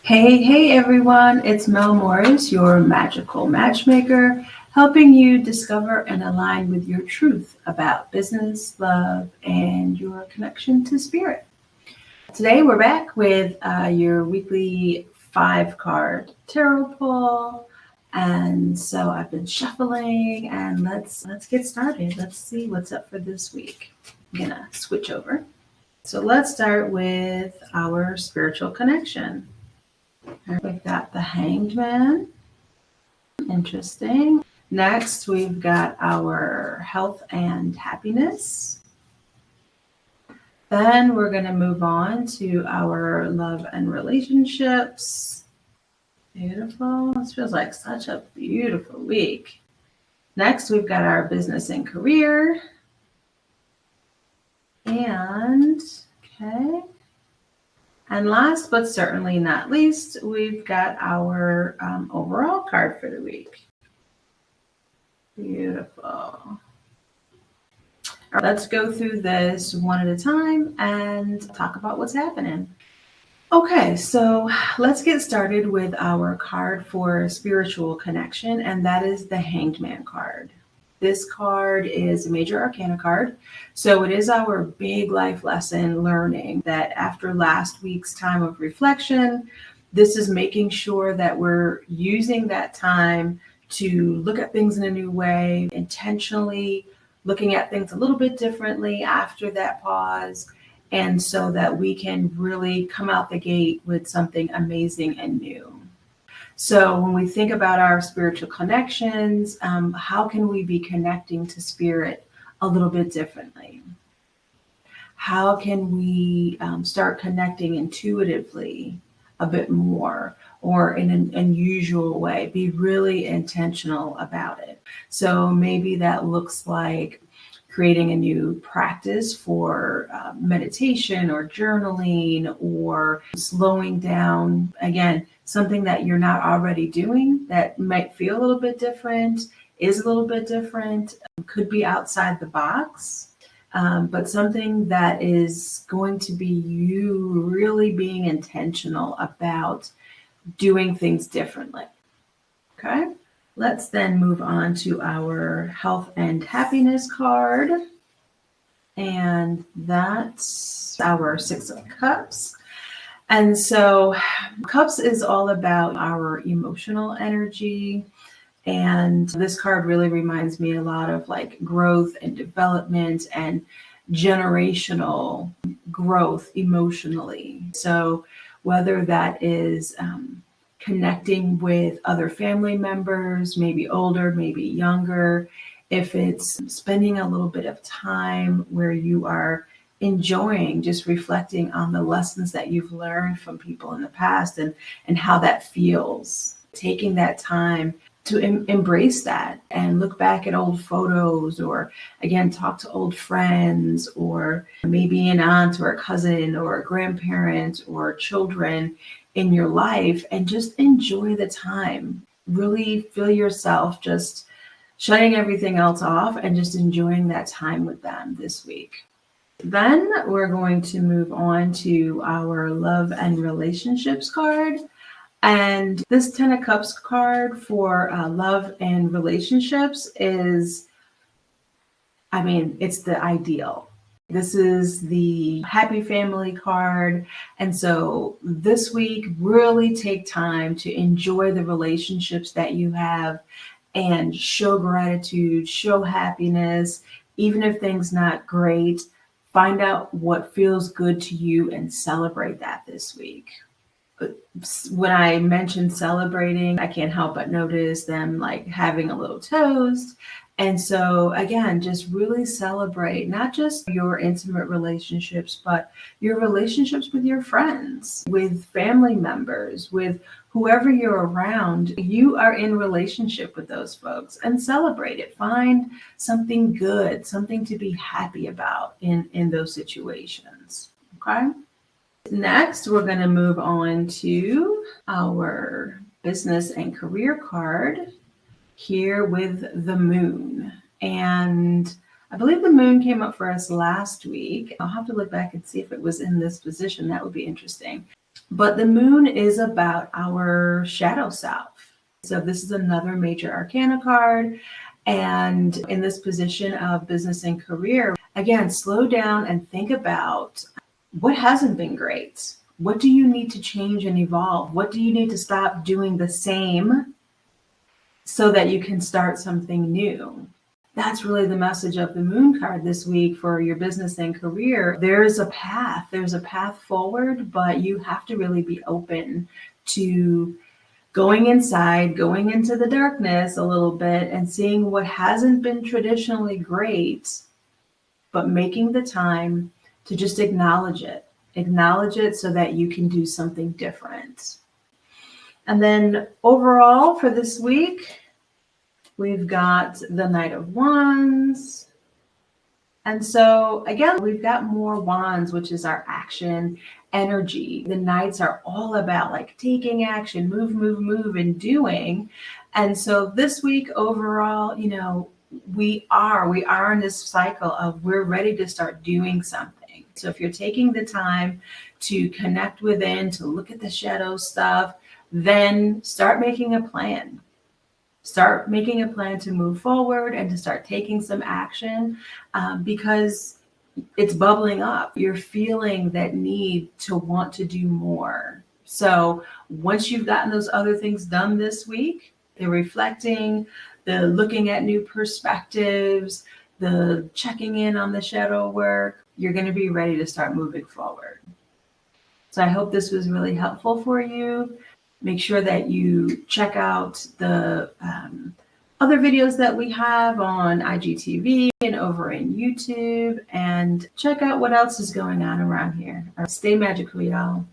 Hey everyone, it's Mel Morris, your magical matchmaker, helping you discover and align with your truth about business, love, and your connection to spirit. Today we're back with your weekly 5 card tarot pull. And so I've been shuffling and let's get started. Let's see what's up for this week. I'm gonna switch over. So let's start with our spiritual connection. We've got the Hanged Man. Interesting. Next, we've got our health and happiness. Then we're going to move on to our love and relationships. Beautiful. This feels like such a beautiful week. Next, we've got our business and career. And last but certainly not least, we've got our overall card for the week. Beautiful. All right, let's go through this one at a time and talk about what's happening. Okay, so let's get started with our card for spiritual connection, and that is the Hanged Man card. This card is a major arcana card. So it is our big life lesson learning that after last week's time of reflection, this is making sure that we're using that time to look at things in a new way, intentionally looking at things a little bit differently after that pause. And so that we can really come out the gate with something amazing and new. So when we think about our spiritual connections, how can we be connecting to spirit a little bit differently? How can we start connecting intuitively a bit more or in an unusual way? Be really intentional about it. So maybe that looks like creating a new practice for meditation or journaling or slowing down. Again, something that you're not already doing that might feel a little bit different, is a little bit different, could be outside the box, but something that is going to be you really being intentional about doing things differently. Okay? Let's then move on to our health and happiness card. And that's our 6 of Cups. And so Cups is all about our emotional energy. And this card really reminds me a lot of like growth and development and generational growth emotionally. So whether that is connecting with other family members, maybe older, maybe younger, if it's spending a little bit of time where you are enjoying just reflecting on the lessons that you've learned from people in the past and how that feels, taking that time to embrace that and look back at old photos or again talk to old friends or maybe an aunt or a cousin or a grandparent or children in your life and just enjoy the time. Really feel yourself just shutting everything else off and just enjoying that time with them this week. Then we're going to move on to our love and relationships card. And this 10 of Cups card for love and relationships is, it's the ideal. This is the happy family card. And so this week, really take time to enjoy the relationships that you have and show gratitude, show happiness, even if things not great. Find out what feels good to you and celebrate that this week. When I mentioned celebrating, I can't help but notice them like having a little toast. And so again, just really celebrate not just your intimate relationships, but your relationships with your friends, with family members, with whoever you're around. You are in relationship with those folks and celebrate it. Find something good, something to be happy about in those situations. Okay. Next, we're going to move on to our business and career card here with the moon. And I believe the moon came up for us last week. I'll have to look back and see if it was in this position. That would be interesting. But the moon is about our shadow self. So this is another major arcana card. And in this position of business and career, again, slow down and think about what hasn't been great. What do you need to change and evolve? What do you need to stop doing the same so that you can start something new? That's really the message of the moon card this week for your business and career. There's a path forward, but you have to really be open to going inside, going into the darkness a little bit and seeing what hasn't been traditionally great, but making the time to just acknowledge it. Acknowledge it so that you can do something different. And then overall for this week, we've got the Knight of Wands. And so again, we've got more wands, which is our action energy. The knights are all about like taking action, move, and doing. And so this week overall, we are in this cycle of we're ready to start doing something. So if you're taking the time to connect within, to look at the shadow stuff, then start making a plan. Start making a plan to move forward and to start taking some action because it's bubbling up. You're feeling that need to want to do more. So once you've gotten those other things done this week, the reflecting, the looking at new perspectives, the checking in on the shadow work, you're going to be ready to start moving forward. So I hope this was really helpful for you. Make sure that you check out the other videos that we have on IGTV and over in YouTube, and check out what else is going on around here. Stay magical, y'all.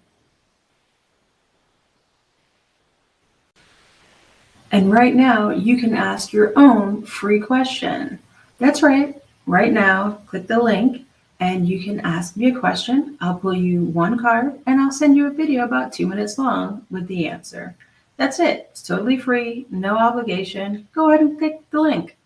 And right now, you can ask your own free question. That's right. Right now, click the link and you can ask me a question. I'll pull you one card and I'll send you a video about 2 minutes long with the answer. That's it. It's totally free, no obligation. Go ahead and click the link.